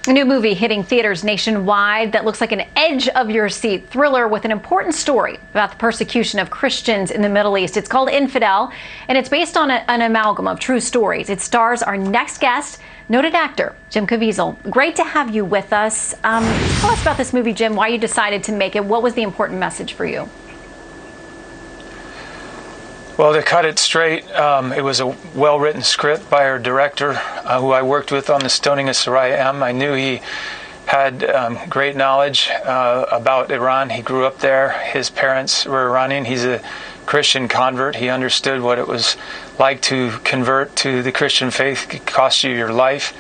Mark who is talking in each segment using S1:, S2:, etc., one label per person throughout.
S1: A new movie hitting theaters nationwide that looks like an edge-of-your-seat thriller with an important story about the persecution of Christians in the Middle East. It's called Infidel, and it's based on an amalgam of true stories. It stars our next guest, noted actor Jim Caviezel. Great to have you with us. Tell us about this movie, Jim, why you decided to make it. What was the important message for you?
S2: Well, to cut it straight, it was a well-written script by our director, who I worked with on the stoning of Soraya M. I knew he had great knowledge about Iran. He grew up there. His parents were Iranian. He's a Christian convert. He understood what it was like to convert to the Christian faith. It could cost you your life.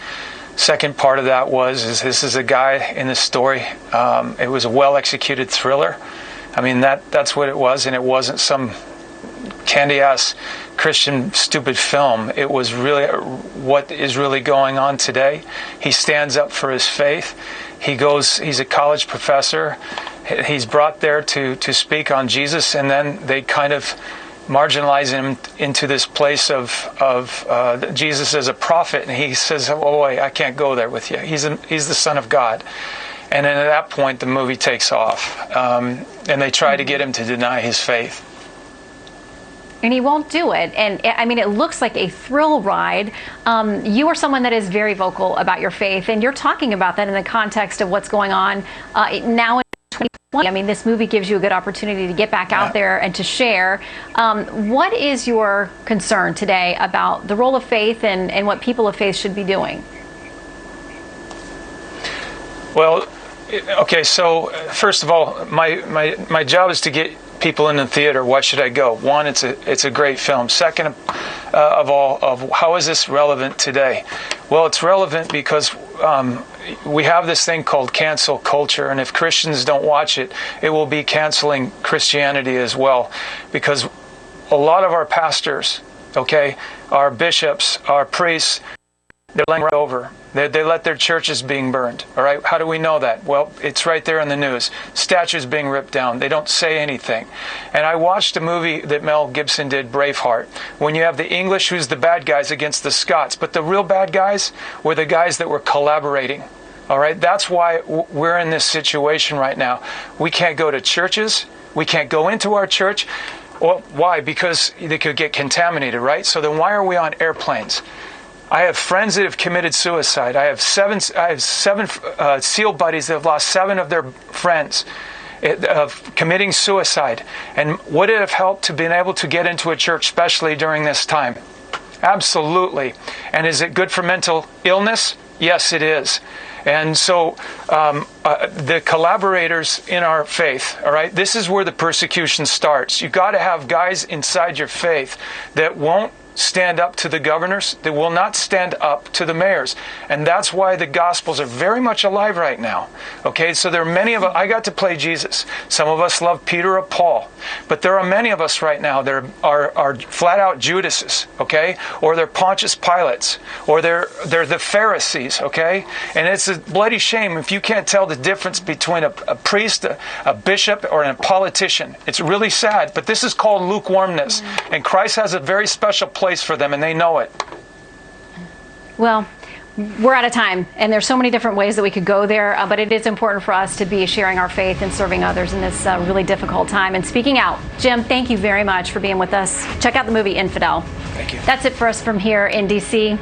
S2: Second part of that is this is a guy in the story. It was a well-executed thriller. I mean, that's what it was, and it wasn't some candy-ass Christian stupid film. It was really what is really going on today. He stands up for his faith. He's a college professor. He's brought there to speak on Jesus, and then they kind of marginalize him into this place of Jesus as a prophet, and he says, "Oh boy, I can't go there with you. He's the Son of God." And then at that point, the movie takes off, and they try to get him to deny his faith.
S1: And he won't do it. And I mean, it looks like a thrill ride. You are someone that is very vocal about your faith, and you're talking about that in the context of what's going on now in 2020. I mean, this movie gives you a good opportunity to get back out there and to share. What is your concern today about the role of faith and what people of faith should be doing?
S2: Well, okay, so first of all, my job is to get people in the theater. Why should I go? One, it's a great film. Second of all, how is this relevant today? Well, it's relevant because we have this thing called cancel culture, and if Christians don't watch it, it will be canceling Christianity as well, because a lot of our pastors, okay, our bishops, our priests, they're laying right over. They let their churches being burned. All right. How do we know that? Well, it's right there in the news. Statues being ripped down. They don't say anything. And I watched a movie that Mel Gibson did, Braveheart, when you have the English who's the bad guys against the Scots. But the real bad guys were the guys that were collaborating. All right. That's why we're in this situation right now. We can't go to churches. We can't go into our church. Well, why? Because they could get contaminated, right? So then why are we on airplanes? I have friends that have committed suicide. I have seven SEAL buddies that have lost 7 of their friends of committing suicide. And would it have helped to being able to get into a church, especially during this time? Absolutely. And is it good for mental illness? Yes, it is. And so the collaborators in our faith, all right, this is where the persecution starts. You've got to have guys inside your faith that won't stand up to the governors, that will not stand up to the mayors. And that's why the Gospels are very much alive right now. Okay, so there are many of us, I got to play Jesus. Some of us love Peter or Paul. But there are many of us right now that are flat out Judases, okay? Or they're Pontius Pilates, or they're the Pharisees, okay? And it's a bloody shame if you can't tell the difference between a priest, a bishop, or a politician. It's really sad, but this is called lukewarmness. And Christ has a very special place for them, and they know it.
S1: Well, we're out of time, and there's so many different ways that we could go there, but it is important for us to be sharing our faith and serving others in this really difficult time and speaking out. Jim, thank you very much for being with us. Check out the movie Infidel.
S2: Thank you.
S1: That's it for us from here in D.C.